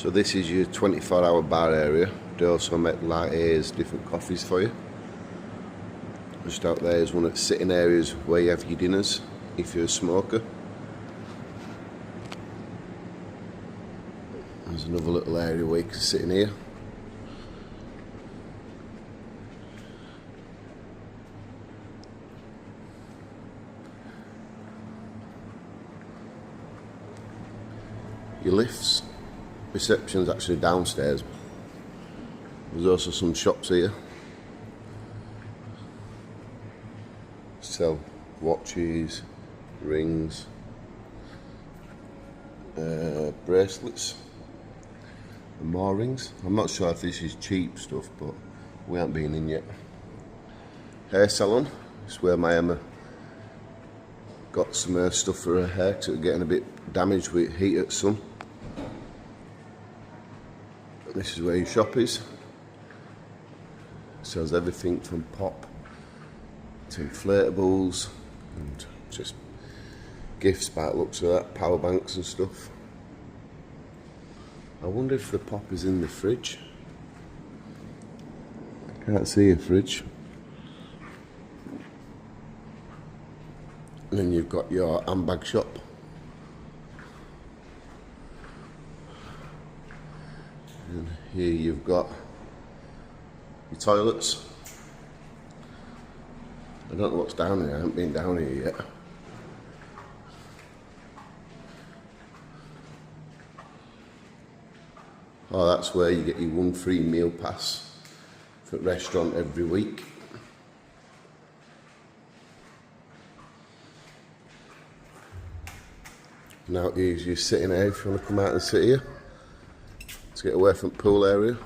So this is your 24-hour bar area. They also make lattes, different coffees for you. Just out there is one of the sitting areas where you have your dinners if you're a smoker. There's another little area where you can sit in here. Your lifts, reception's actually downstairs. There's also some shops here. Sell watches, rings, bracelets, and more rings. I'm not sure if this is cheap stuff, but we haven't been in yet. Hair salon, it's where my Emma got some stuff for her hair because it was getting a bit damaged with heat at sun. This is where your shop is. Sells everything from pop to inflatables and just gifts by the looks of that, power banks and stuff. I wonder if the pop is in the fridge. I can't see a fridge. And then you've got your handbag shop. And here you've got your toilets. I don't know what's down here, I haven't been down here yet. Oh, that's where you get your 1 free meal pass for the restaurant every week. Now here's your sitting area if you want to come out and sit here. To get away from the pool area.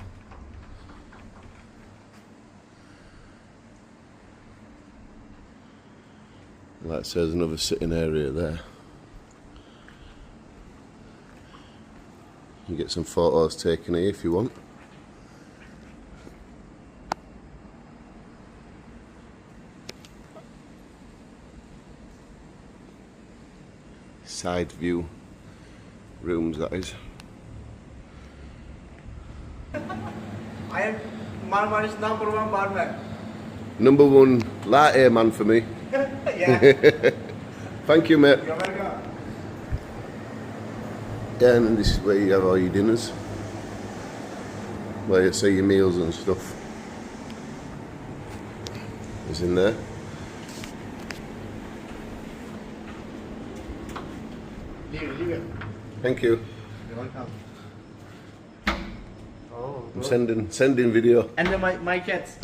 Like I say, there's another sitting area there. You get some photos taken here if you want. Side view rooms, that is. I am Marmaris #1 barman. #1 latte man for me. Yeah. Thank you, mate. You're welcome. Yeah, and this is where you have all your dinners. Where you see your meals and stuff. It's in there. Leave it. Thank you. You're welcome. Oh, I'm sending video. And then my cats.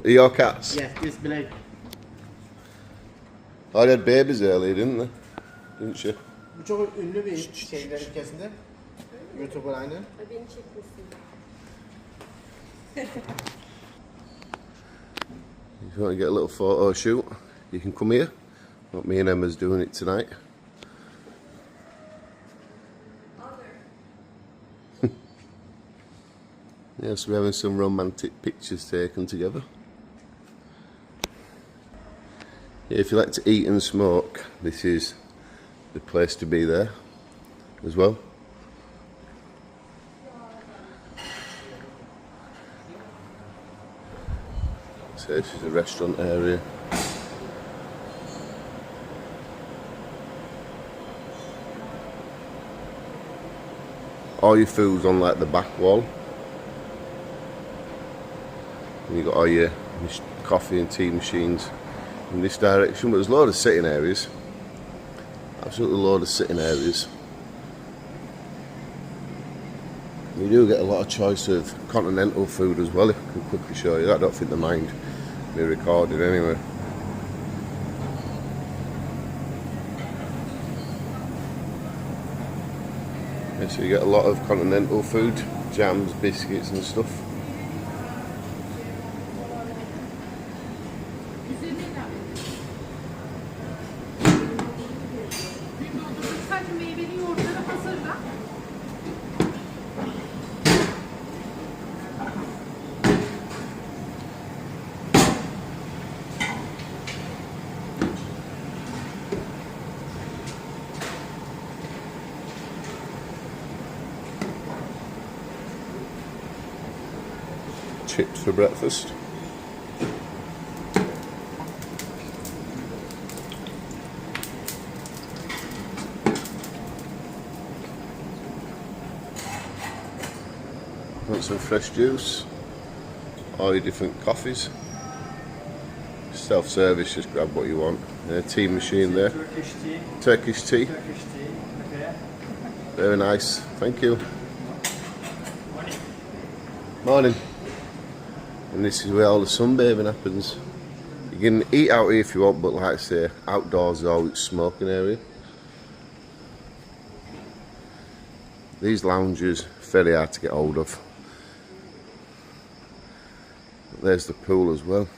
Are your cats? Yes, this black. Oh, they had babies earlier, didn't they? Didn't she? Bu çok ünlü bir şeyler ülkesinde. YouTuber aynı. Beni çekmesin. If you want to get a little photo shoot, you can come here. What me and Emma's doing it tonight. Yes, we're having some romantic pictures taken together. Yeah, if you like to eat and smoke, this is the place to be there as well. So this is the restaurant area. All your food's on like the back wall. And you've got all your coffee and tea machines in this direction, but there's a load of sitting areas. Absolutely load of sitting areas. You do get a lot of choice of continental food as well, if I can quickly show you. I don't think they mind me recording anyway. Yeah, so you get a lot of continental food, jams, biscuits and stuff. chips for breakfast. Want some fresh juice, all your different coffees. Self-service, just grab what you want. Tea machine there. Turkish tea. Turkish tea. Turkish tea. Okay. Very nice, thank you. Morning. Morning. And this is where all the sunbathing happens. You can eat out here if you want, but like I say, outdoors is always smoking area. These lounges, very hard to get hold of. There's the pool as well.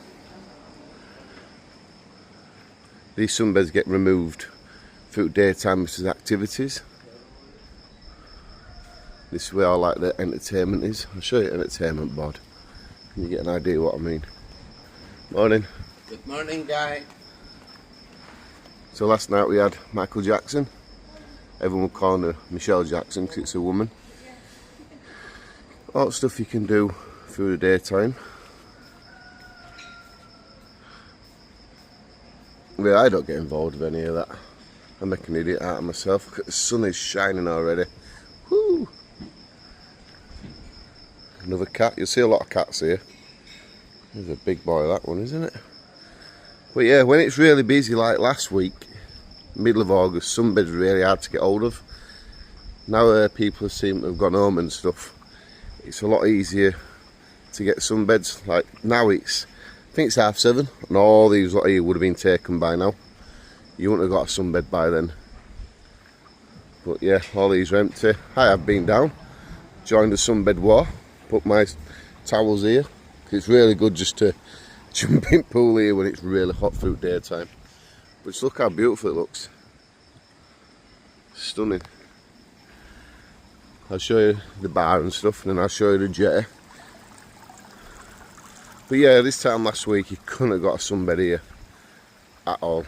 These sunbeds get removed through daytime activities. This is where all like the entertainment is. I'll show you the entertainment board. Can you get an idea what I mean? Morning. Good morning, guy. So last night we had Michael Jackson. Everyone will call her Michelle Jackson because it's a woman. All the stuff you can do through the daytime. Well, I don't get involved with any of that. I make an idiot out of myself. Look at the sun is shining already. Woo! Another cat. You'll see a lot of cats here. There's a big boy, that one, isn't it? But yeah, when it's really busy like last week, middle of August, sunbeds really hard to get hold of. Now people seem to have gone home and stuff. It's a lot easier to get sunbeds. Like now I think it's 7:30 and all these lot here would have been taken by now. You wouldn't have got a sunbed by then. But yeah, all these are empty. I have been down, joined the sunbed war, put my towels here. It's really good just to jump in pool here when it's really hot through daytime. But just look how beautiful it looks. Stunning. I'll show you the bar and stuff, and then I'll show you the jetty. But yeah, this time last week you couldn't have got a sunbed here at all.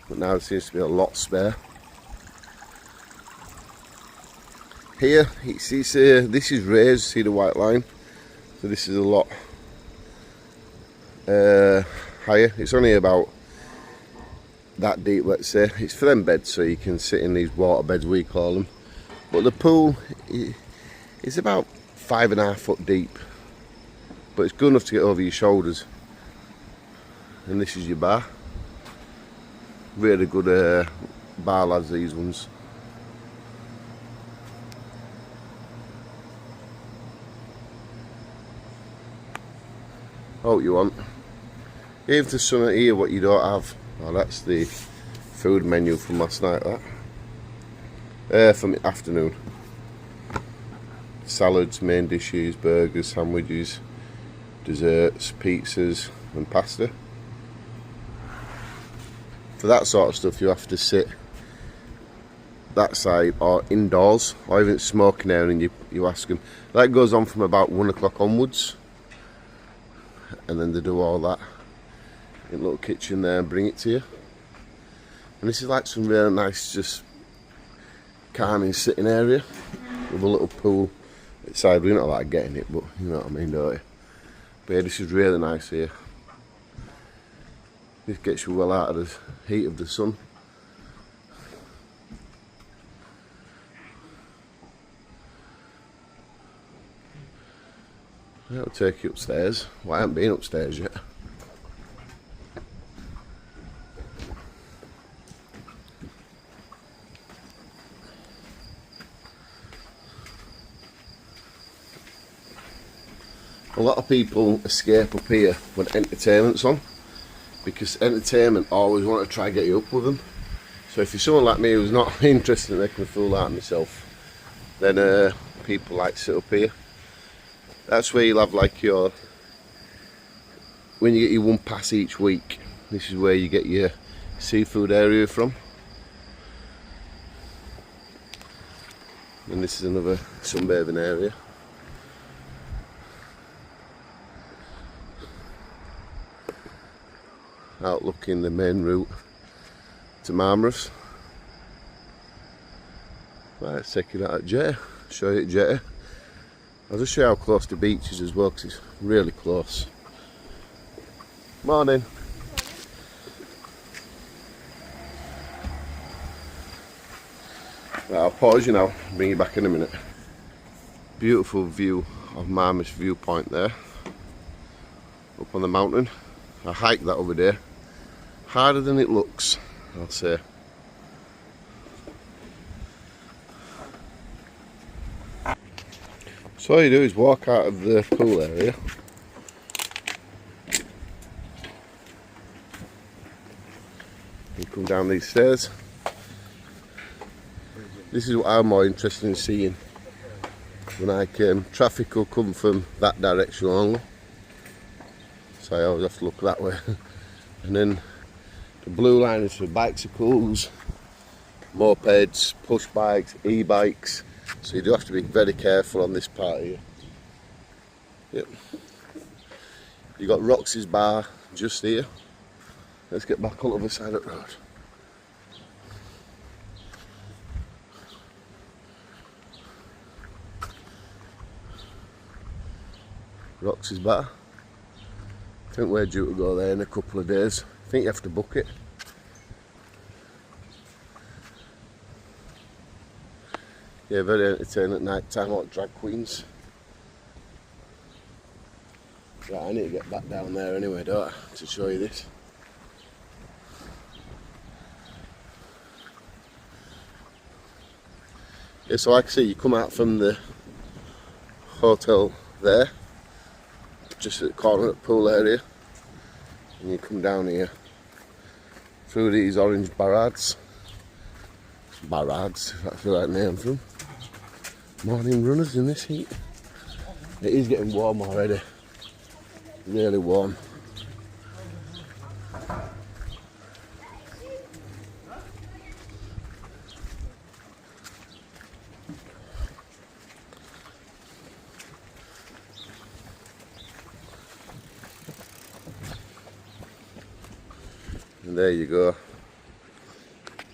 But now there seems to be a lot spare. Here, this is raised, see the white line? So this is a lot higher. It's only about that deep, let's say. It's for them beds, so you can sit in these water beds, we call them. But the pool is about 5.5 foot deep, but it's good enough to get over your shoulders. And this is your bar. Really good bar lads, these ones. What you want. If there's something here what you don't have, oh, that's the food menu from last night, that. From the afternoon. Salads, main dishes, burgers, sandwiches, desserts, pizzas and pasta. For that sort of stuff you have to sit that side or indoors, or even smoking area, and you ask them. That goes on from about 1 o'clock onwards, and then they do all that in a little kitchen there and bring it to you. And this is like some really nice, just calming sitting area with a little pool outside. We're not like getting it, but you know what I mean, don't you? But yeah, this is really nice here. This gets you well out of the heat of the sun. I'll take you upstairs. Well, I haven't been upstairs yet. A lot of people escape up here when entertainment's on, because entertainment always want to try and get you up with them. So if you're someone like me who's not interested in making a fool out of myself, then people like to sit up here. That's where you'll have like your, when you get your one pass each week, this is where you get your seafood area from. And this is another sunbathing area. Outlooking the main route to Marmaris. Right, let's take you out at Jetty, show you at Jetty. I'll just show you how close the beach is as well, because it's really close. Morning. Right, I'll pause you now, bring you back in a minute. Beautiful view of Marmaris viewpoint there, up on the mountain. I hiked that over there. Harder than it looks, I'll say. So all you do is walk out of the pool area. You come down these stairs. This is what I'm more interested in seeing. When I came, traffic will come from that direction only. So I always have to look that way. And then the blue line is for bicycles, mopeds, push bikes, e-bikes. So you do have to be very careful on this part here. Yep. You got Roxy's bar just here. Let's get back on the other side of the road. Roxy's bar. I think we're due to go there in a couple of days. I think you have to book it. Yeah, very entertaining at night time, like drag queens. Right, I need to get back down there anyway, don't I, to show you this. Yeah, so like I say, you come out from the hotel there, just at the corner of the pool area, and you come down here through these orange barrades, if that's the right name for them. Morning runners in this heat. It is getting warm already, really warm. And there you go.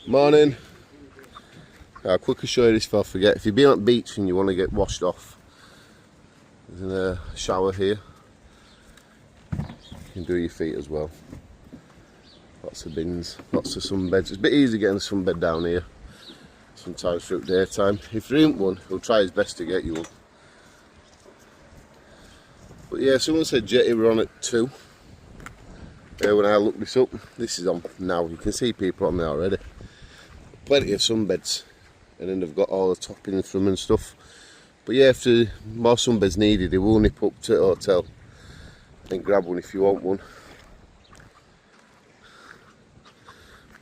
Morning. I'll quickly show you this before I forget. If you've been at the beach and you want to get washed off, there's a shower here. You can do your feet as well. Lots of bins, lots of sunbeds. It's a bit easy getting a sunbed down here, sometimes through the daytime. If there isn't one, he'll try his best to get you one. But yeah, someone said Jetty were on at 2. When I looked this up, this is on now. You can see people on there already. Plenty of sunbeds. And then they've got all the toppings from and stuff. But yeah, if there's more sunbeds needed, they will nip up to the hotel and grab one if you want one.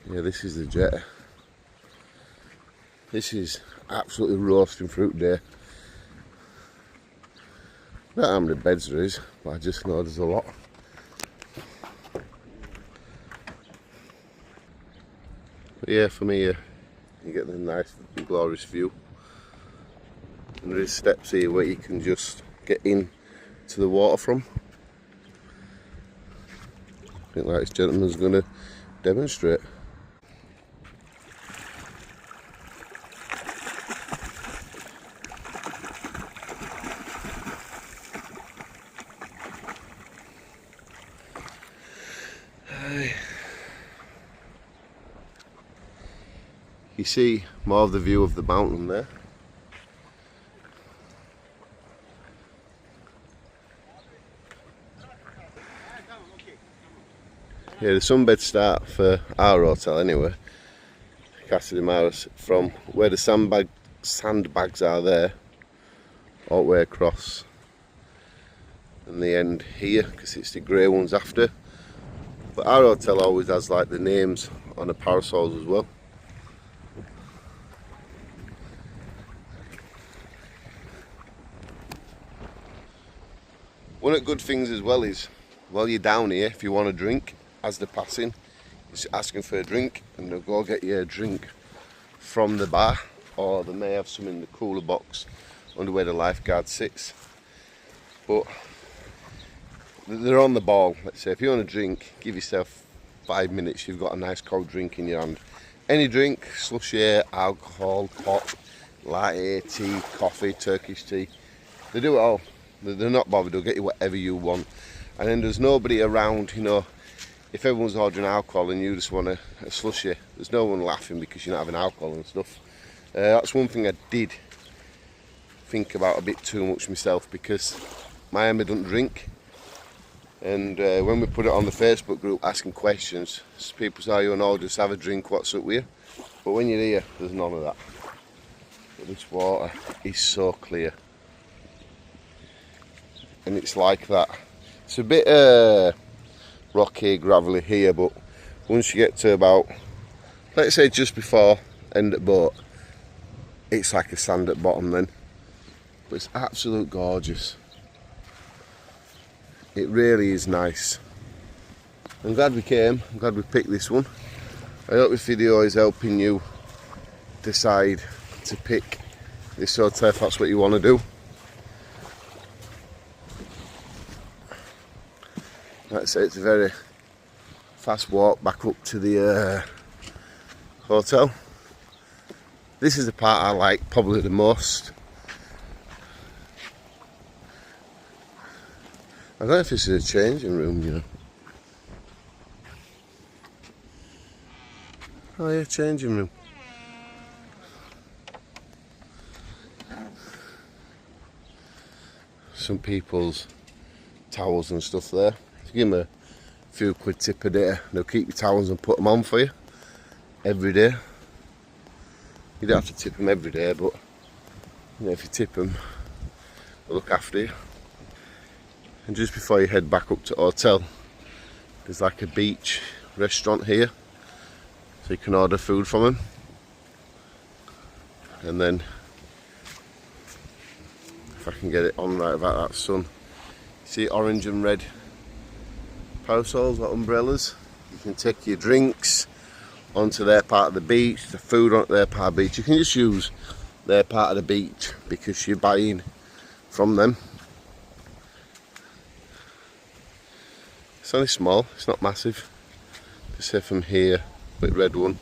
Yeah, this is the Jetty. This is absolutely roasting fruit day. I don't know how many beds there is, but I just know there's a lot. But yeah, for me, you get the nice glorious view, and there is steps here where you can just get in to the water from. I think like this gentleman's going to demonstrate. You see more of the view of the mountain there. Yeah, the sunbeds start for our hotel anyway, Casa marmaris, from where the sandbags are there, all the way across, and the end here, because it's the grey ones after. But our hotel always has like the names on the parasols as well. One of the good things as well is, while you're down here, if you want a drink, as they're passing, you're asking for a drink, and they'll go get you a drink from the bar, or they may have some in the cooler box under where the lifeguard sits. But they're on the ball. Let's say if you want a drink, give yourself 5 minutes, you've got a nice cold drink in your hand. Any drink, slushy, alcohol, hot, latte, tea, coffee, Turkish tea, They do it all. They're not bothered. They'll get you whatever you want. And then there's nobody around, you know. If everyone's ordering alcohol and you just want a slushy, there's no one laughing because you're not having alcohol and stuff. That's one thing I did think about a bit too much myself, because my Emma doesn't drink. And when we put it on the Facebook group asking questions, people say, you know, just have a drink, what's up with you? But when you're here, there's none of that. But this water is so clear. And it's like that. It's a bit rocky, gravelly here, but once you get to about, let's say just before end at boat, it's like a sand at bottom then. But it's absolute gorgeous. It really is nice. I'm glad we came. I'm glad we picked this one. I hope this video is helping you decide to pick this hotel if that's what you want to do. Like I say, it's a very fast walk back up to the hotel. This is the part I like probably the most. I don't know if this is a changing room, you know. Oh yeah, changing room. Some people's towels and stuff there. So give them a few quid tip a day. They'll keep your towels and put them on for you every day. You don't have to tip them every day, but you know, if you tip them, they'll look after you. And just before you head back up to the hotel, there's like a beach restaurant here, so you can order food from them. And then, if I can get it on right about that sun, see orange and red parasols or umbrellas. You can take your drinks onto their part of the beach, the food onto their part of the beach. You can just use their part of the beach because you're buying from them. It's only small, it's not massive. Just say from here, with red one,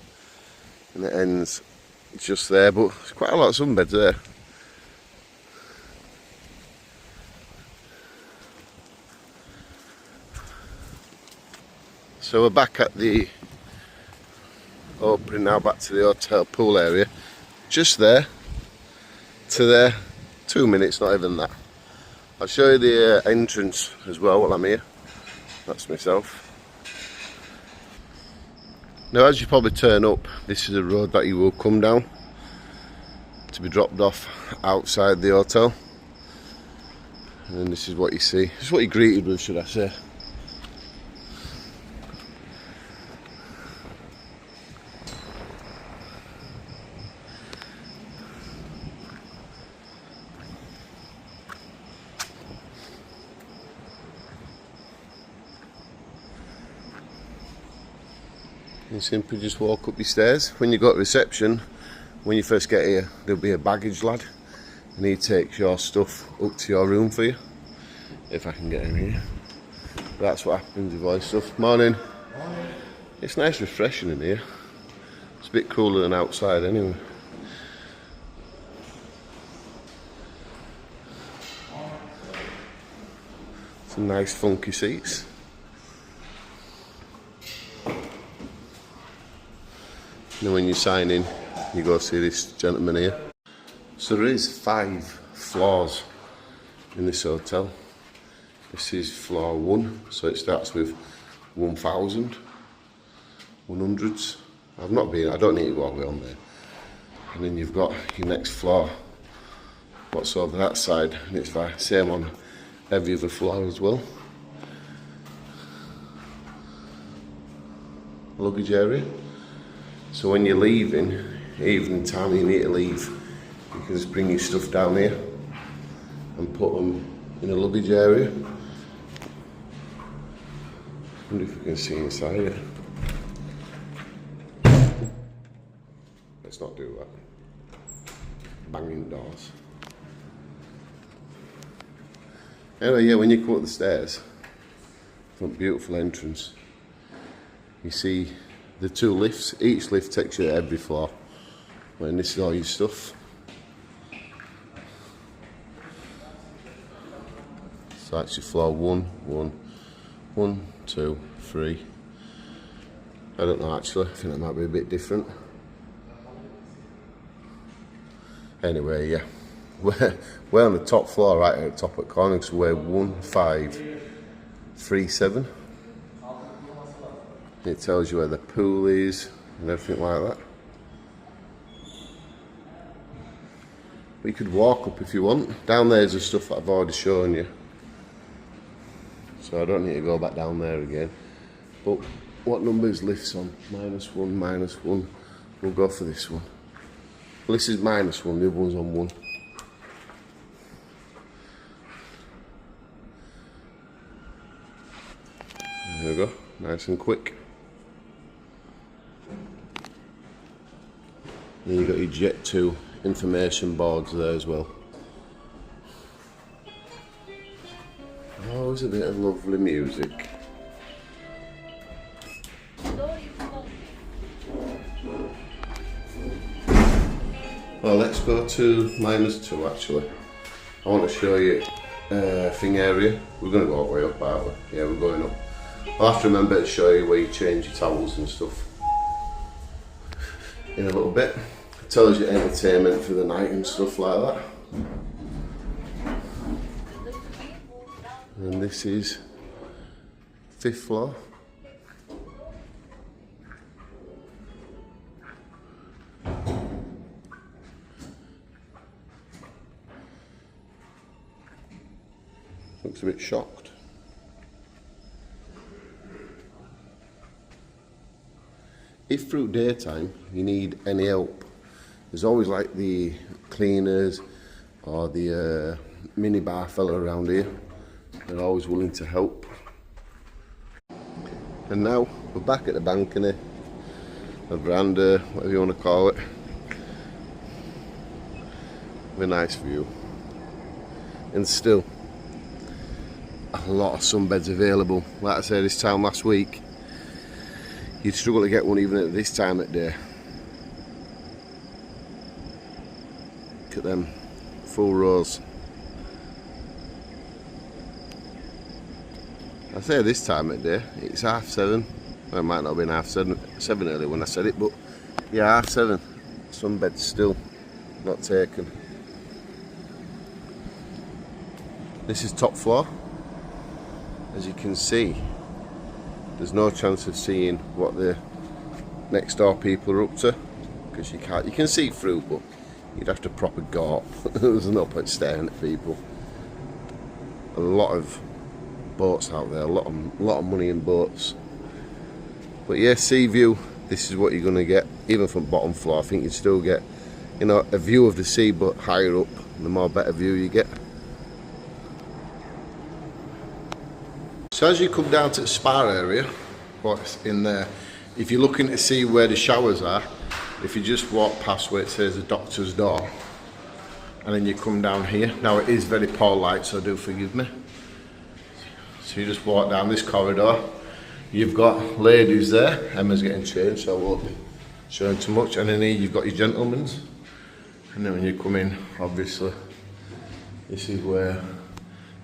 and it ends just there, but there's quite a lot of sunbeds there. So we're back at the opening now, back to the hotel pool area. Just there to there, 2 minutes, not even that. I'll show you the entrance as well while I'm here. That's myself. Now as you probably turn up, this is a road that you will come down to be dropped off outside the hotel. And then this is what you see. This is what you're greeted with, should I say. You simply just walk up your stairs. When you go to reception, when you first get here, there'll be a baggage lad and he takes your stuff up to your room for you. If I can get in here. That's what happens with all this stuff. Morning. Morning. It's nice refreshing in here. It's a bit cooler than outside anyway. Some nice funky seats. And when you sign in, you go see this gentleman here. So there is 5 floors in this hotel. This is floor 1, so it starts with 1,000, 100s. I've not been, I don't need to go all the way on there. And then you've got your next floor, what's over that side, and it's the same on every other floor as well. Luggage area. So when you're leaving, evening time, you need to leave, you can just bring your stuff down here and put them in a luggage area. I wonder if you can see inside it. Let's not do that. Banging doors. Anyway, yeah, when you come up the stairs, from a beautiful entrance, you see the 2 lifts. Each lift takes you to every floor. And this is all your stuff. So that's your floor 1, 1, 1, 2, 3. I don't know actually, I think that might be a bit different. Anyway, yeah, we're on the top floor right at the top at corner, so we're 1537. It tells you where the pool is and everything like that. We could walk up if you want. Down there's the stuff that I've already shown you, so I don't need to go back down there again. But what number is lifts on? -1, -1. We'll go for this one. Well, this is -1, the other one's on 1. There we go, nice and quick. Then you've got your Jetty information boards there as well. Oh, there's a bit of lovely music. Well, let's go to -2 actually. I want to show you thing area. We're going to go all the way up, aren't we? Yeah, we're going up. I'll have to remember to show you where you change your towels and stuff in a little bit. It tells you entertainment for the night and stuff like that. And this is 5th floor. Looks a bit shocked. If through daytime you need any help, there's always like the cleaners or the minibar fella around here. They're always willing to help. And now we're back at the balcony, the veranda, whatever you want to call it. With a nice view. And still a lot of sunbeds available. Like I said, this time last week, you'd struggle to get one even at this time of day. Look at them full rows. I say this time of day, it's 7:30. Well, it might not have been 7:30 earlier when I said it, but yeah, 7:30. Sunbed's still not taken. This is top floor. As you can see, there's no chance of seeing what the next door people are up to, because you can't. You can see through, but you'd have to proper go up. There's no point staring at people. A lot of boats out there, a lot of money in boats. But yeah, sea view. This is what you're gonna get, even from bottom floor. I think you'd still get, you know, a view of the sea, but higher up, the more better view you get. So as you come down to the spa area, what's in there, if you're looking to see where the showers are, if you just walk past where it says the doctor's door, and then you come down here. Now it is very poor light, so do forgive me. So you just walk down this corridor. You've got ladies there. Emma's getting changed, so I won't be showing too much. And then here you've got your gentlemen's. And then when you come in, obviously, this is where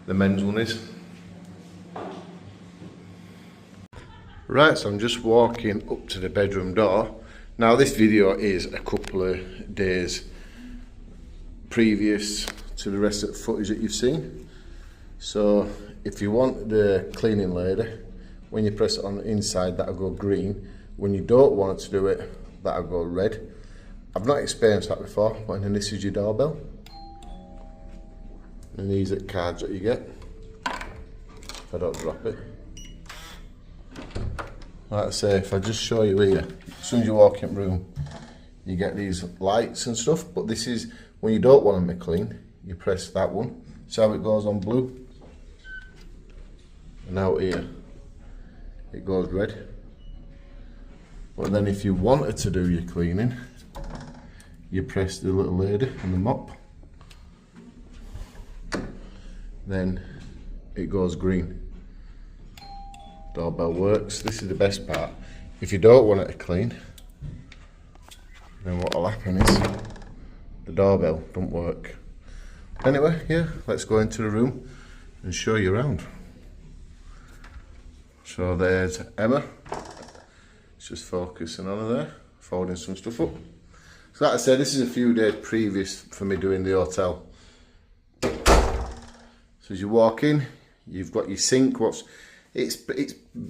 the men's one is. Right, so I'm just walking up to the bedroom door. Now this video is a couple of days previous to the rest of the footage that you've seen. So if you want the cleaning lady, when you press it on the inside, that'll go green. When you don't want it to do it, that'll go red. I've not experienced that before, but then this is your doorbell. And these are cards that you get, if I don't drop it. Like I say, if I just show you here, as soon as you walk in the room, you get these lights and stuff, but this is, when you don't want them to clean, you press that one. See how it goes on blue? And out here, it goes red. But then if you wanted to do your cleaning, you press the little lady and the mop. Then it goes green. Doorbell works. This is the best part. If you don't want it to clean, then what will happen is the doorbell don't work. Anyway, yeah, let's go into the room and show you around. So there's Emma. It's just focusing on her there, folding some stuff up. So like I said, this is a few days previous for me doing the hotel. So as you walk in, you've got your sink. It's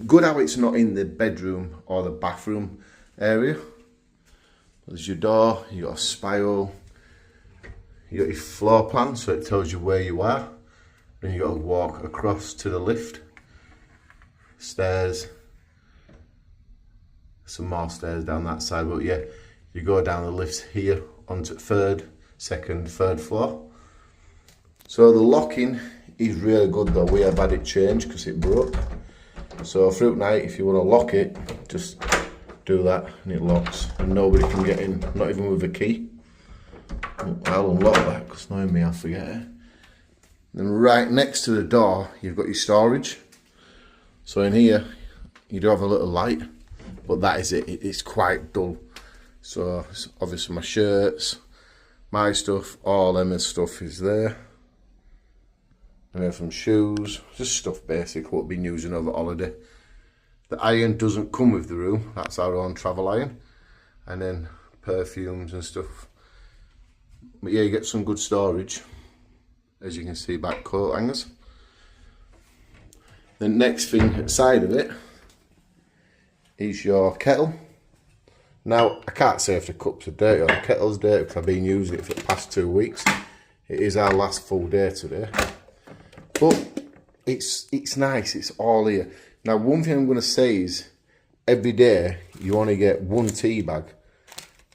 good how it's not in the bedroom or the bathroom area. There's your door, you got a spiral, you got your floor plan, so it tells you where you are. Then you got to walk across to the lift. Stairs. Some more stairs down that side, but yeah, you go down the lifts here onto second, third floor. So the locking is really good though. We have had it changed because it broke. So through night, if you want to lock it, just do that and it locks and nobody can get in, not even with a key. I'll unlock that because knowing me, I'll forget it. Then right next to the door, you've got your storage. So in here, you do have a little light, but that is it. It's quite dull. So it's obviously my shirts, my stuff, all Emma's stuff is there. And then some shoes, just stuff basic what we've been using over holiday. The iron doesn't come with the room, that's our own travel iron. And then perfumes and stuff. But yeah, you get some good storage. As you can see, back coat hangers. The next thing outside of it is your kettle. Now, I can't say if the cups are dirty or the kettle's dirty because I've been using it for the past 2 weeks. It is our last full day today. But it's nice, it's all here. Now, one thing I'm going to say is every day you only get 1 tea bag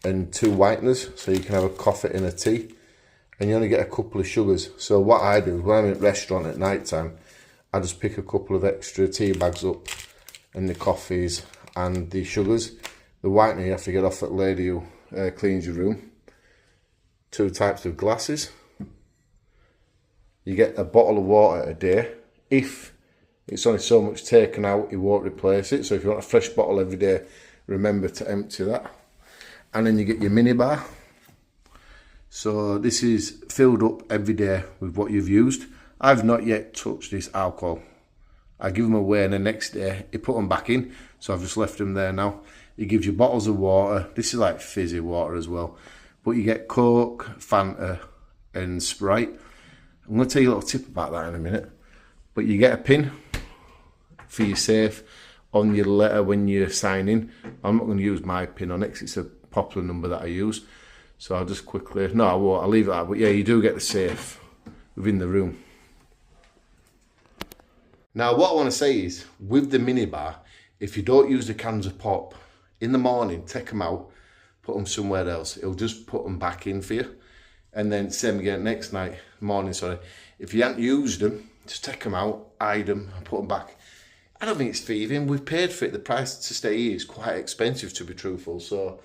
and 2 whiteners, so you can have a coffee and a tea, and you only get a couple of sugars. So what I do, when I'm at a restaurant at night time, I just pick a couple of extra tea bags up and the coffees and the sugars. The whitener you have to get off that lady who cleans your room. 2 types of glasses. You get a bottle of water a day. If it's only so much taken out, you won't replace it. So if you want a fresh bottle every day, remember to empty that. And then you get your mini bar. So this is filled up every day with what you've used. I've not yet touched this alcohol. I give them away and the next day you put them back in. So I've just left them there now. It gives you bottles of water. This is like fizzy water as well. But you get Coke, Fanta and Sprite. I'm going to tell you a little tip about that in a minute. But you get a pin for your safe on your letter when you sign in. I'm not going to use my pin on it because it's a popular number that I use. So I'll just quickly, no I won't, I'll leave it out. But yeah, you do get the safe within the room. Now what I want to say is, with the minibar, if you don't use the cans of pop, in the morning, take them out, put them somewhere else. It'll just put them back in for you. And then same again next morning, sorry. If you haven't used them, just take them out, hide them, and put them back. I don't think it's thieving. We've paid for it. The price to stay here is quite expensive, to be truthful. So,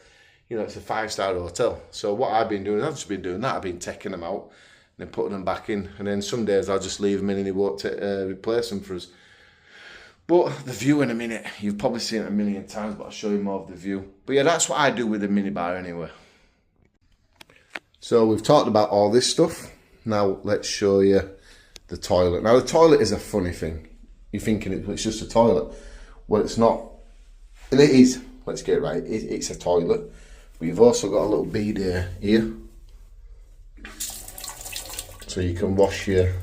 you know, it's a 5-star hotel. So what I've been doing, I've just been doing that. I've been taking them out and then putting them back in. And then some days I'll just leave them in and he won't replace them for us. But the view in a minute, you've probably seen it a million times, but I'll show you more of the view. But yeah, that's what I do with the minibar anyway. So we've talked about all this stuff. Now let's show you the toilet. Now the toilet is a funny thing. You're thinking it's just a toilet. Well, it's not. And it is. Let's get it right. It's a toilet. But you've also got a little bidet here. So you can wash your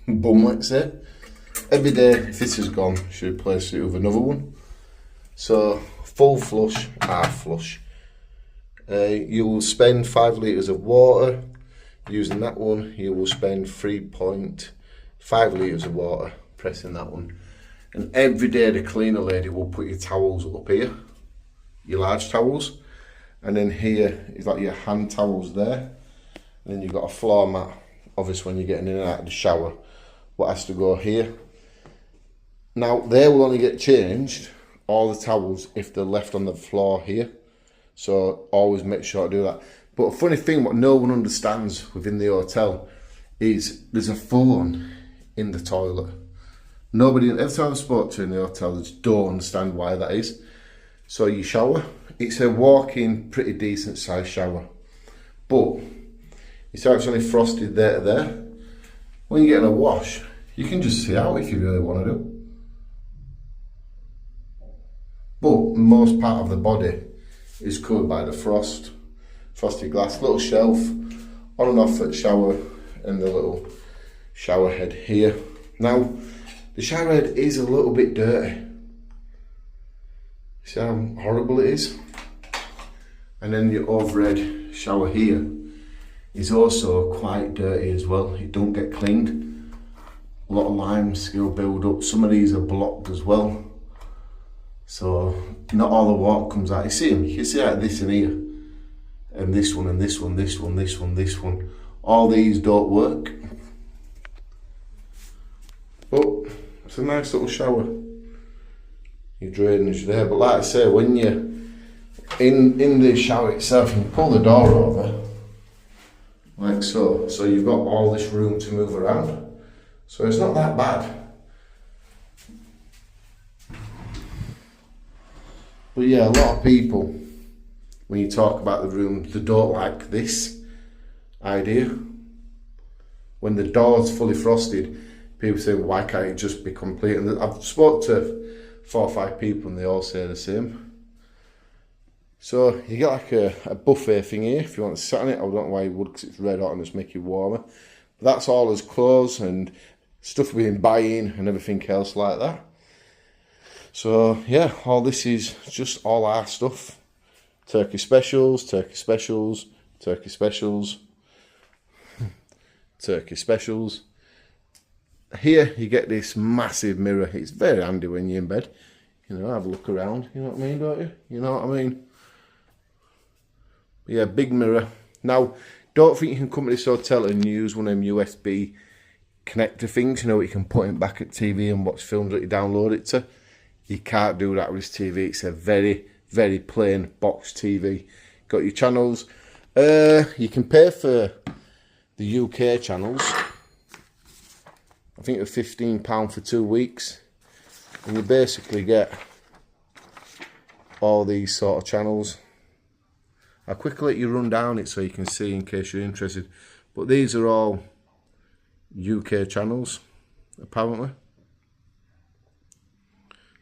bum, let's say. Every day, if this is gone, you should replace it with another one. So full flush, half flush. You will spend 5 litres of water. Using that one, you will spend 3.5 litres of water pressing that one. And every day the cleaner lady will put your towels up here, your large towels. And then here is like your hand towels there. And then you've got a floor mat, obviously when you're getting in and out of the shower, what has to go here. Now they will only get changed, all the towels, if they're left on the floor here. So always make sure to do that. But a funny thing, what no one understands within the hotel is there's a phone in the toilet. Nobody, every time I've spoken to in the hotel, they just don't understand why that is. So you shower, it's a walk-in, pretty decent sized shower. But It's actually frosted there to there. When you're getting a wash, you can just see out if you really want to do. But most part of the body is covered by the frosted glass. Little shelf on and off at shower, and the little shower head here. Now, the shower head is a little bit dirty. See how horrible it is? And then the overhead shower here is also quite dirty as well. It don't get cleaned. A lot of lime still build up. Some of these are blocked as well. So not all the water comes out. You see them? You can see out this and here. And this one, and this one, this one, this one, this one. All these don't work. But it's a nice little shower. Your drainage there. But like I say, when you're in the shower itself, you pull the door over like so. So you've got all this room to move around. So it's not that bad. But yeah, a lot of people, when you talk about the room, they don't like this idea. When the door's fully frosted, people say, why can't it just be complete? And I've spoke to 4 or 5 people and they all say the same. So you get like a buffet thing here if you want to sit on it. I don't know why you would, because it's red hot and just make you warmer. But that's all as clothes and stuff we've been buying and everything else like that. So yeah, all this is just all our stuff. Turkey specials, turkey specials, turkey specials, turkey specials. Here you get this massive mirror. It's very handy when you're in bed. You know, have a look around, you know what I mean, don't you? You know what I mean? But yeah, big mirror. Now, don't think you can come to this hotel and use one of them USB connector things, you know, you can put it back at TV and watch films that you download it to. You can't do that with this TV. It's a very, very plain box TV. Got your channels. You can pay for the UK channels. I think it's £15 for 2 weeks. And you basically get all these sort of channels. I'll quickly let you run down it so you can see in case you're interested. But these are all UK channels, apparently.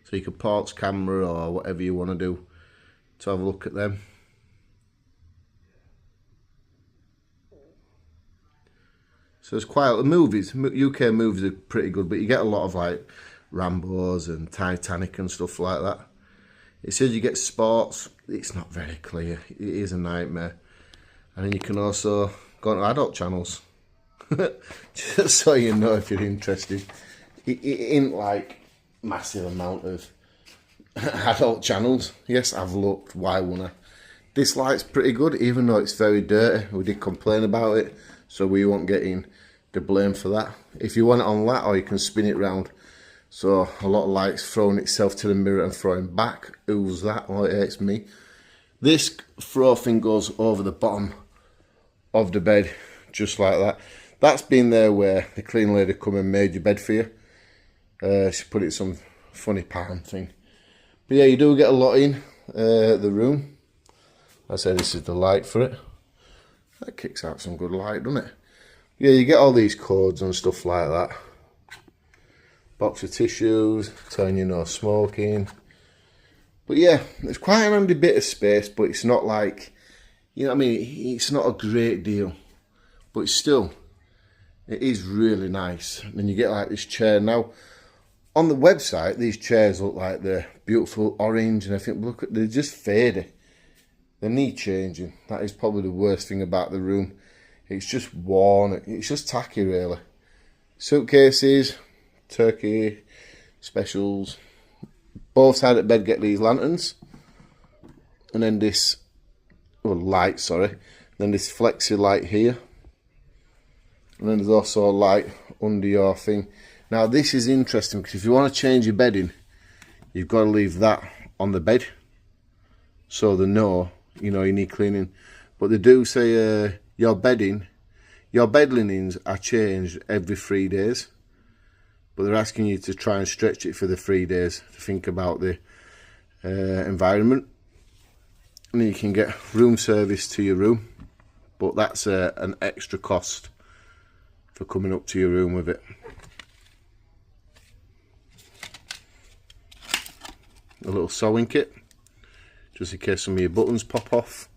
So you can pause camera or whatever you want to do to have a look at them. So it's quite the movies. UK movies are pretty good, but you get a lot of like Rambos and Titanic and stuff like that. It says you get sports. It's not very clear. It is a nightmare. And then you can also go on adult channels. Just so you know if you're interested. It ain't like massive amount of adult channels. Yes, I've looked. Why wouldn't I? This light's pretty good, even though it's very dirty. We did complain about it, so we won't get in the blame for that. If you want it on lat, or you can spin it round. So a lot of light's throwing itself to the mirror and throwing back. Who's that? Oh, it's me. This throw thing goes over the bottom of the bed, just like that. That's been there where the clean lady come and made your bed for you. She put it in some funny pattern thing. But yeah, you do get a lot in the room. I say this is the light for it. That kicks out some good light, doesn't it? Yeah, you get all these cords and stuff like that. Box of tissues, telling you no smoking. But yeah, it's quite a handy bit of space, but it's not like, you know what I mean, it's not a great deal. But it's still, it is really nice. And then you get like this chair. Now, on the website, these chairs look like they're beautiful orange, and I think, look, they're just faded. They need changing. That is probably the worst thing about the room. It's just worn. It's just tacky, really. Suitcases, turkey specials. Both sides of the bed get these lanterns, and then this light. Sorry. Then this flexi light here, and then there's also a light under your thing. Now this is interesting because if you want to change your bedding, you've got to leave that on the bed, so they know, you know, you need cleaning. But they do say your bedding, your bed linens are changed every 3 days. But they're asking you to try and stretch it for the 3 days to think about the environment. And then you can get room service to your room. but that's an extra cost for coming up to your room with it. A little sewing kit, just in case some of your buttons pop off.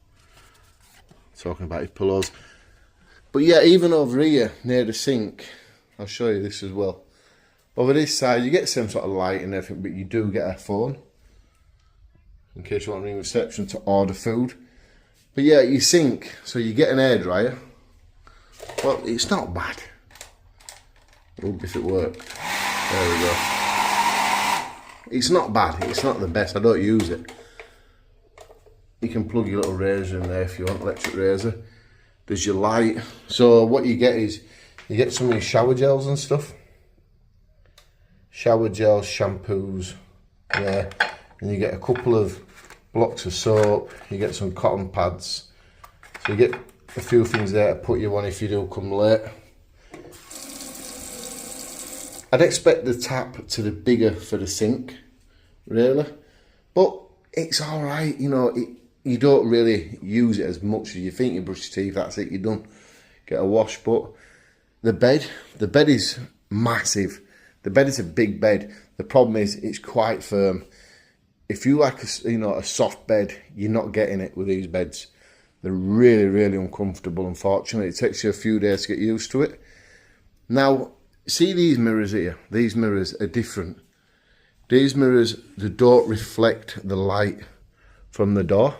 Talking about your pillows. But yeah, even over here near the sink, I'll show you this as well. Over this side, you get some sort of light and everything, but you do get a phone in case you want to ring reception to order food. But yeah, your sink, so you get an hairdryer. Well, it's not bad. Oh, if it worked. There we go. It's not bad. It's not the best. I don't use it. You can plug your little razor in there if you want, electric razor. There's your light. So what you get is, you get some of your shower gels and stuff. Shower gels, shampoos, yeah. And you get a couple of blocks of soap. You get some cotton pads. So you get a few things there to put you on if you do come late. I'd expect the tap to be bigger for the sink, really. But it's alright, you know, you don't really use it as much as you think. You brush your teeth, that's it, you're done. Get a wash. But the bed is massive. The bed is a big bed. The problem is it's quite firm. If you like a soft bed, you're not getting it with these beds. They're really, really uncomfortable, unfortunately. It takes you a few days to get used to it. Now, see these mirrors here? These mirrors are different. These mirrors, they don't reflect the light from the door.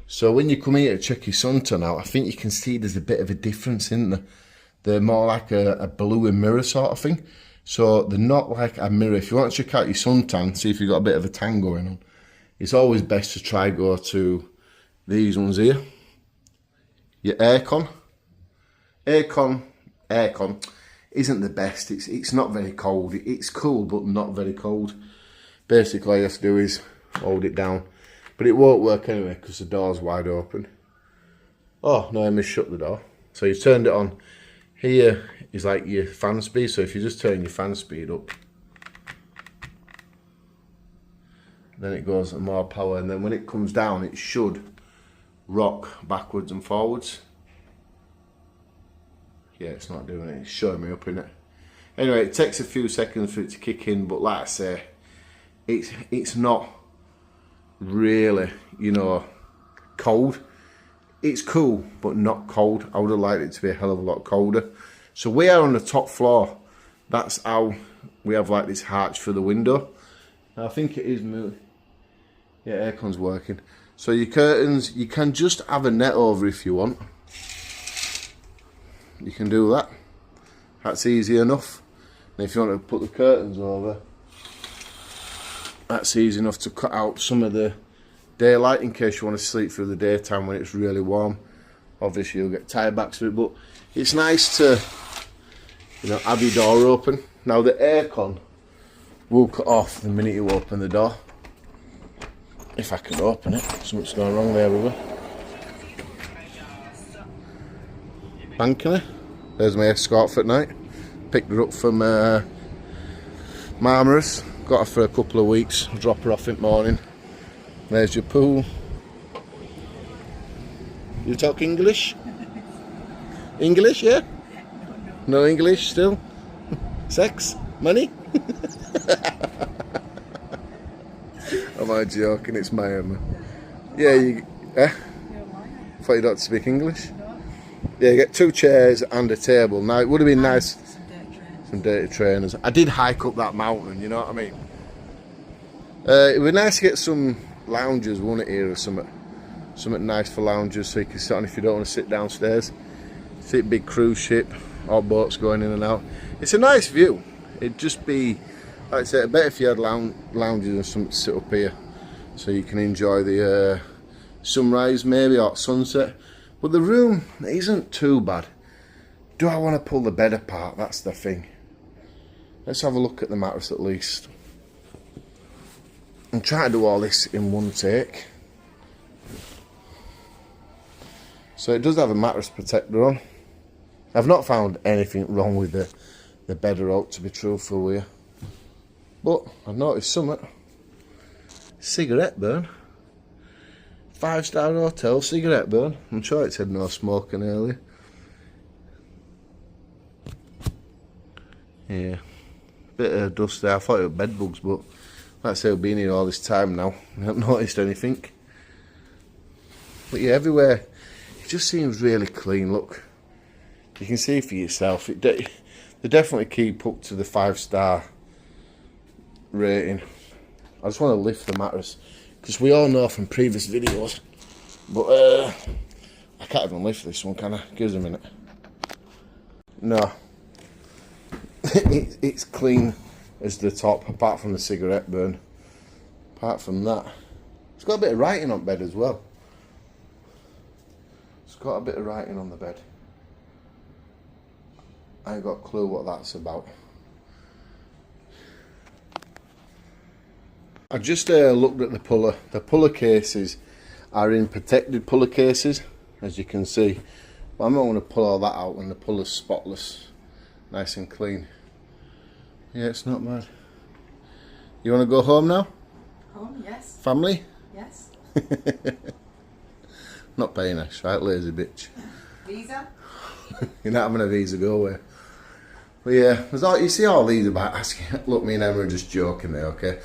So when you come here to check your suntan out, I think you can see there's a bit of a difference in there. They're more like a bluer mirror sort of thing. So they're not like a mirror. If you want to check out your suntan, see if you've got a bit of a tan going on, it's always best to try go to these ones here. Your aircon. Aircon isn't the best. It's not very cold. It's cool, but not very cold. Basically, all you have to do is hold it down. But it won't work anyway because the door's wide open. Oh, no, I must shut the door. So you turned it on. Here is like your fan speed. So if you just turn your fan speed up, then it goes at more power. And then when it comes down, it should rock backwards and forwards. Yeah, it's not doing it. It's showing me up in it. Anyway, it takes a few seconds for it to kick in. But like I say, it's not really, you know, cold. It's cool, but not cold. I would have liked it to be a hell of a lot colder. So we are on the top floor. That's how we have like this hatch for the window. I think it is moving. Yeah, aircon's working. So your curtains, you can just have a net over if you want. You can do that. That's easy enough. And if you want to put the curtains over, that's easy enough to cut out some of the daylight in case you want to sleep through the daytime when it's really warm. Obviously you'll get tired backs to it, but it's nice to, you know, have your door open. Now the aircon will cut off the minute you open the door. If I can open it, something's going wrong there with it. Balcony. There's my escort for tonight. Picked her up from Marmaris. Got her for a couple of weeks. Drop her off in the morning. There's your pool. You talk English? English, yeah? No English still? Sex? Money? Am I joking? It's Miami. Yeah, you... Thought you don't speak English? Yeah, you get 2 chairs and a table. Now, it would have been nice... Some dirty trainers. I did hike up that mountain, you know what I mean? It would be nice to get some lounges, wouldn't it, here or something? Something nice for lounges so you can sit on if you don't want to sit downstairs. See a big cruise ship, all boats going in and out. It's a nice view. It'd just be, like I said, I bet if you had lounges and something to sit up here so you can enjoy the sunrise maybe or sunset. But the room isn't too bad. Do I want to pull the bed apart? That's the thing. Let's have a look at the mattress at least. I'm trying to do all this in one take. So it does have a mattress protector on. I've not found anything wrong with the bed or out, to be truthful with you. But I've noticed something. Cigarette burn. 5-star hotel cigarette burn. I'm sure it said no smoking earlier. Yeah, bit of dust there. I thought it was bed bugs, but like I say, we've been here all this time now. I haven't noticed anything. But yeah, everywhere it just seems really clean. Look, you can see for yourself. They definitely keep up to the 5-star rating. I just want to lift the mattress because we all know from previous videos. But I can't even lift this one, can I? Give us a minute. No. It's clean as the top, apart from the cigarette burn. Apart from that, it's got a bit of writing on bed as well. It's got a bit of writing on the bed. I ain't got a clue what that's about. I just looked at the puller. The puller cases are in protected puller cases, as you can see. But I'm not going to pull all that out when the puller's spotless, nice and clean. Yeah, it's not bad. You want to go home now? Home, yes. Family? Yes. Not paying us, right, lazy bitch. Visa? You're not having a visa, go away. But yeah, there's all, you see all these about asking. Look, me and Emma are just joking there, okay?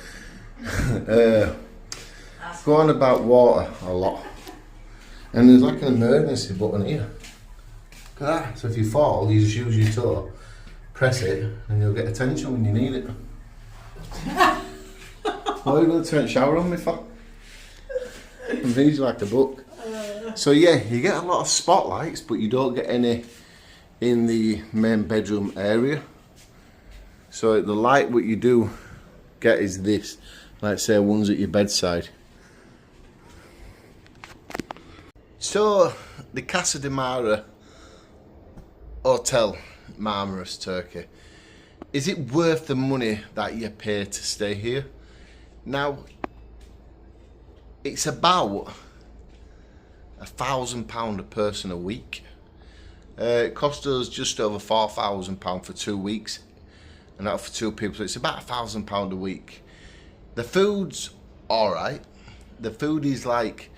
Go on about water a lot. And there's like an emergency button here. Look at that. So if you fall, you just use your toe, press it, and you'll get attention when you need it. What are you going to turn the shower on me for? I'm reading like a book. So yeah, you get a lot of spotlights, but you don't get any in the main bedroom area. So the light what you do get is this, like say one's at your bedside. So the Casa de Mara Hotel, Marmaris, Turkey, is it worth the money that you pay to stay here? Now, it's about £1,000 a person a week. It cost us just over £4,000 for 2 weeks, and that for 2 people, so it's about £1,000 a week. The food's alright. The food is like,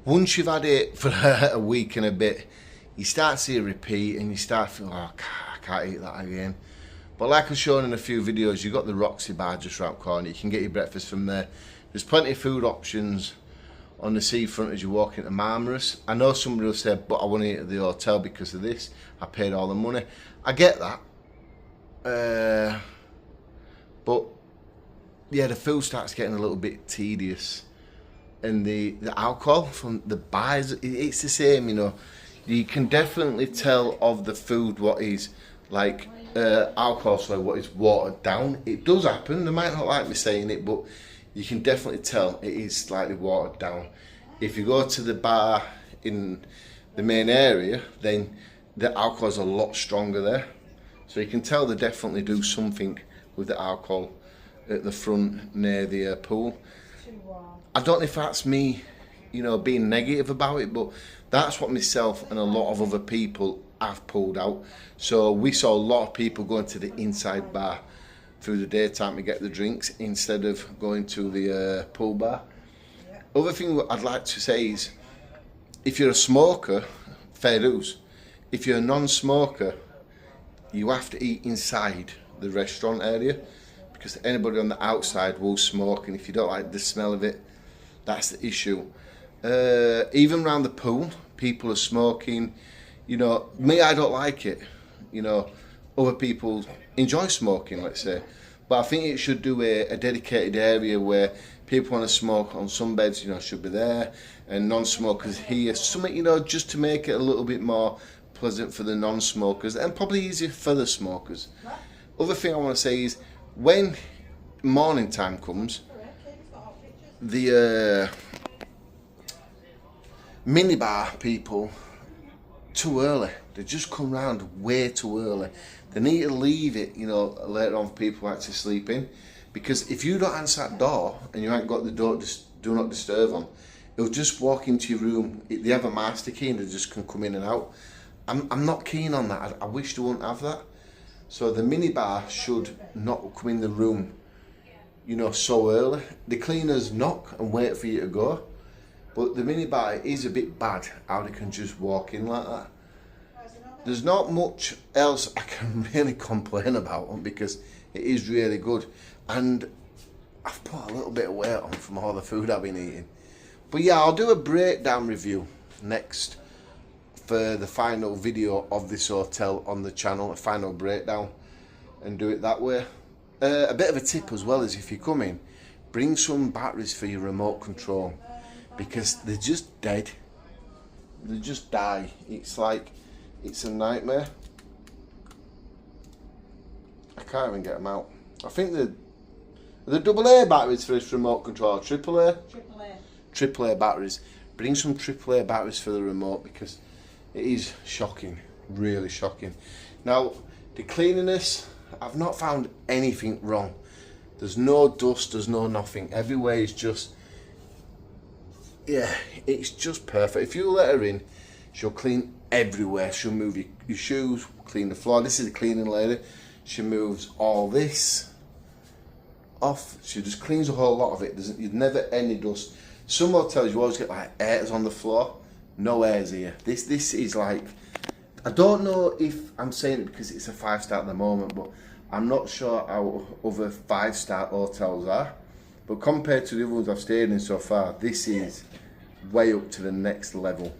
once you've had it for a week and a bit, you start to see a repeat and you start feeling, oh, I can't eat that again. But like I've shown in a few videos, you've got the Roxy bar just round the corner. You can get your breakfast from there. There's plenty of food options on the seafront as you walk into Marmaris. I know somebody will say, but I want to eat at the hotel because of this. I paid all the money. I get that. But yeah, the food starts getting a little bit tedious. And the alcohol from the bars, it's the same, you know. You can definitely tell of the food what is like alcohol, so what is watered down. It does happen. They might not like me saying it, but you can definitely tell it is slightly watered down. If you go to the bar in the main area, then the alcohol is a lot stronger there. So you can tell they definitely do something with the alcohol at the front near the pool. I don't know if that's me, you know, being negative about it, but that's what myself and a lot of other people have pulled out. So we saw a lot of people going to the inside bar through the daytime to get the drinks instead of going to the pool bar. Other thing I'd like to say is, if you're a smoker, fair dues. If you're a non-smoker, you have to eat inside the restaurant area, because anybody on the outside will smoke, and if you don't like the smell of it, that's the issue. Even around the pool, people are smoking. You know, me, I don't like it. You know, other people enjoy smoking, let's say. But I think it should do a dedicated area where people want to smoke on some beds, you know, should be there, and non-smokers here. Something, you know, just to make it a little bit more pleasant for the non-smokers and probably easier for the smokers. Other thing I want to say is, when morning time comes, the minibar people, too early. They just come round way too early. They need to leave it, you know, later on for people actually sleep in. Because if you don't answer that door and you ain't got the do not disturb on, it'll just walk into your room. They have a master key and they just can come in and out. I'm not keen on that. I wish they wouldn't have that. So the minibar should not come in the room, you know, so early. The cleaners knock and wait for you to go. But the minibar is a bit bad how they can just walk in like that. There's not much else I can really complain about them because it is really good. And I've put a little bit of weight on from all the food I've been eating. But yeah, I'll do a breakdown review next for the final video of this hotel on the channel, a final breakdown, and do it that way. A bit of a tip as well is if you come in, bring some batteries for your remote control because they're just dead. They just die. It's like, it's a nightmare. I can't even get them out. I think the double A batteries for this remote control, triple A? Triple A. Triple A batteries. Bring some triple A batteries for the remote because it is shocking, really shocking. Now, the cleanliness, I've not found anything wrong. There's no dust, there's no nothing. Everywhere is just, yeah, it's just perfect. If you let her in, she'll clean everywhere. She'll move your shoes, clean the floor. This is the cleaning lady. She moves all this off. She just cleans a whole lot of it. There's never any dust. Some hotels you always get like hairs on the floor. No hairs here. This is like, I don't know if I'm saying it because it's a 5-star at the moment, but I'm not sure how other 5-star hotels are. But compared to the other ones I've stayed in so far, this is way up to the next level.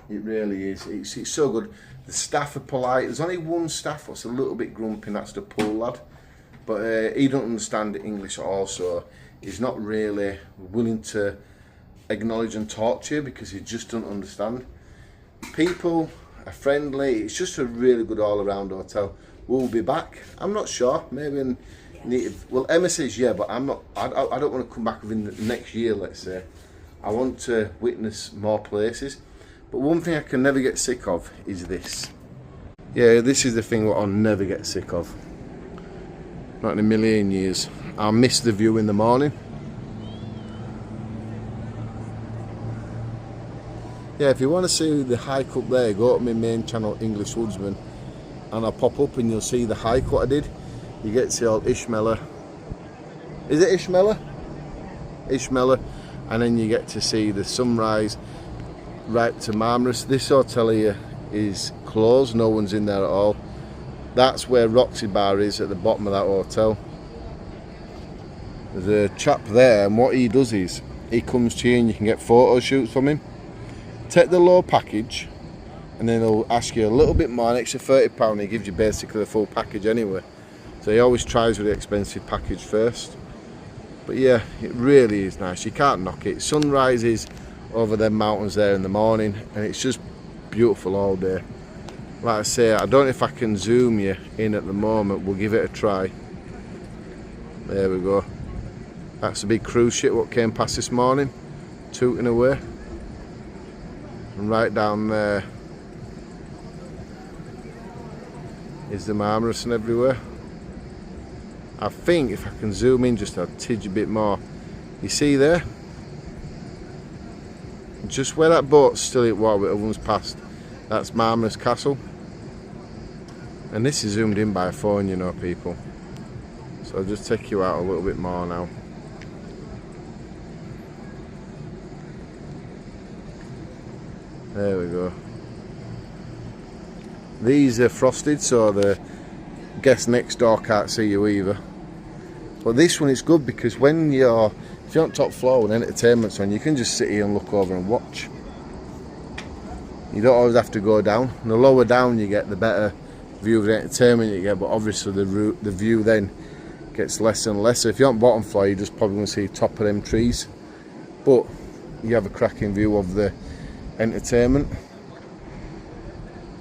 It really is. It's so good. The staff are polite. There's only one staff that's a little bit grumpy, and that's the pool lad. But he don't understand English at all, so he's not really willing to acknowledge and talk to you because he just don't understand. People are friendly. It's just a really good all-around hotel. We'll be back. I'm not sure. Maybe well, Emma says yeah, but I'm not. I don't want to come back within the next year. Let's say I want to witness more places. But one thing I can never get sick of is this. Yeah, this is the thing what I'll never get sick of. Not in a million years. I'll miss the view in the morning. Yeah, if you want to see the hike up there, go to my main channel, English Woodsman, and I'll pop up and you'll see the hike what I did. You get to see old Ishmael. Is it Ishmael? Ishmael, and then you get to see the sunrise right to Marmaris. This hotel here is closed, no one's in there at all. That's where Roxy Bar is, at the bottom of that hotel. There's a chap there, and what he does is he comes to you and you can get photo shoots from him. Take the low package and then he'll ask you a little bit more, an extra £30. He gives you basically the full package anyway, so he always tries with the expensive package first. But yeah, it really is nice. You can't knock it. Sunrises over them mountains there in the morning, and it's just beautiful all day. Like I say, I don't know if I can zoom you in at the moment. We'll give it a try. There we go. That's a big cruise ship what came past this morning, tooting away. And right down there is the Marmaris and everywhere. I think if I can zoom in just a tidge a bit more, you see there? Just where that boat's still at water, everyone's passed, that's Marmaris Castle. And this is zoomed in by a phone, you know, people. So I'll just take you out a little bit more now. There we go. These are frosted, so the guest next door can't see you either. But this one is good because when if you're on top floor with entertainment's on, you can just sit here and look over and watch. You don't always have to go down. And the lower down you get, the better view of the entertainment you get, but obviously the view then gets less and less. So if you're on bottom floor, you're just probably going to see top of them trees. But you have a cracking view of the entertainment.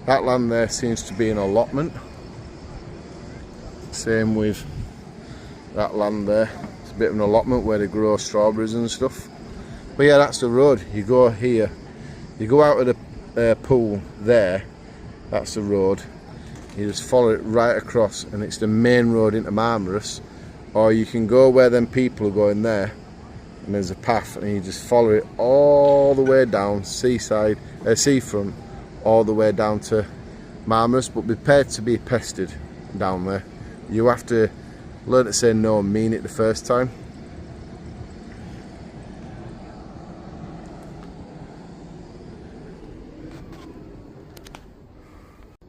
That land there seems to be an allotment. Same with that land there. It's a bit of an allotment where they grow strawberries and stuff. But yeah, that's the road. You go here, you go out of the pool there, that's the road. You just follow it right across and it's the main road into Marmaris. Or you can go where them people are going there, and there's a path and you just follow it all the way down seafront, all the way down to Marmaris. But be prepared to be pestered down there. You have to learn to say no and mean it the first time.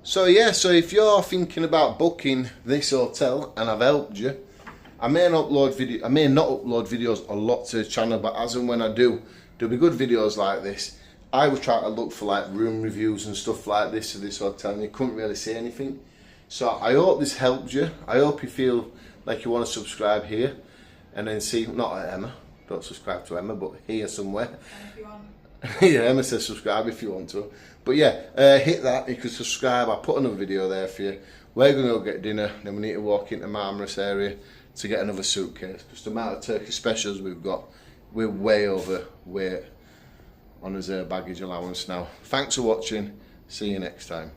So yeah, so if you're thinking about booking this hotel and I've helped you, I may not upload videos a lot to the channel, but as and when I do, there'll be good videos like this. I was trying to look for like room reviews and stuff like this of this hotel, and you couldn't really see anything. So I hope this helped you. I hope you feel like you want to subscribe here, and then see, not at Emma, don't subscribe to Emma, but here somewhere. And if you want. Yeah, Emma says subscribe if you want to. But yeah, hit that, you can subscribe. I'll put another video there for you. We're going to go get dinner, then we need to walk into Marmaris area to get another suitcase. Because the amount of Turkish specials we've got, we're way over weight on his baggage allowance now. Thanks for watching, see you next time.